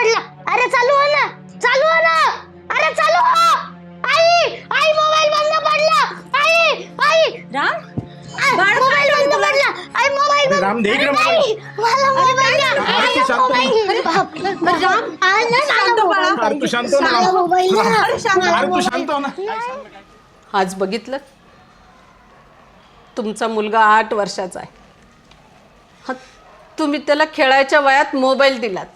पडला. अरे चालू हो ना, चालू हो ना. अरे चालू हो. आई आई मोबाईल बंद पडला. आई आई राम मोबाईल बंद पडला. आई मोबाईल बंद. राम, दे इकडे नाही, मला मोबाईल द्या. अरे तू शांत हो. अरे बाप. राम, शांत बाळा. अरे तू शांत हो ना. मला मोबाईल द्या. अरे तू शांत हो ना. आज बघितलं तुमचा मुलगा 8 वर्षाचा आहे. हा, तुम्ही त्याला खेळायच्या वयात मोबाईल दिलात.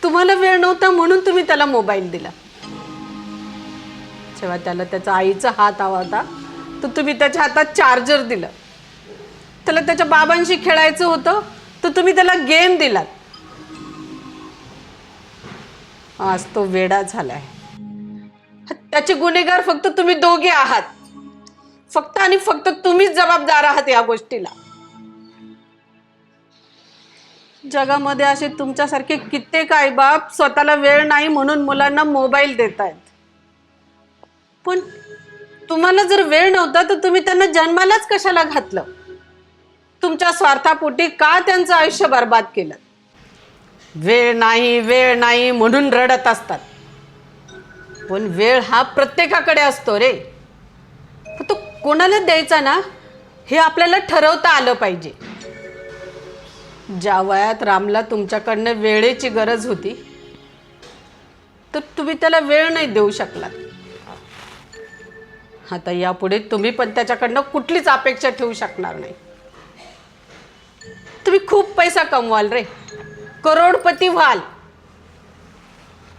तुम्हाला वेळ नव्हता म्हणून तुम्ही त्याला मोबाईल दिला. जेव्हा त्याला त्याचा आईचा हात हवा होता तर तुम्ही त्याच्या हातात चार्जर दिलं. त्याला त्याच्या बाबांशी खेळायचं होतं तर तुम्ही त्याला गेम दिलात. आज तो वेडा झालाय. त्याचे गुन्हेगार फक्त तुम्ही दोघे आहात. फक्त आणि फक्त तुम्हीच जबाबदार आहात या गोष्टीला. जगामध्ये असे तुमच्यासारखे कित्येक आईबाप स्वतःला वेळ नाही म्हणून मुलांना मोबाईल देत आहेत. पण तुम्हाला जर वेळ नव्हता तर तुम्ही त्यांना जन्मालाच कशाला घातलं? तुमच्या स्वार्थापोटी का त्यांचं आयुष्य बर्बाद केलं? वेळ नाही म्हणून रडत असतात. पण वेळ हा प्रत्येकाकडे असतो रे. तो कोणाला द्यायचा ना हे आपल्याला ठरवता आलं पाहिजे. ज्या वयात रामला तुमच्याकडनं वेळेची गरज होती तर तुम्ही त्याला वेळ नाही देऊ शकलात. आता यापुढे तुम्ही पण त्याच्याकडनं कुठलीच अपेक्षा ठेवू शकणार नाही. तुम्ही खूप पैसा कमवाल रे, करोडपती व्हाल.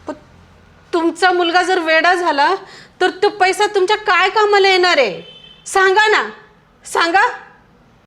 पण तुमचा मुलगा जर वेडा झाला तर तो पैसा तुमच्या काय कामाला येणार आहे? सांगा ना, सांगा.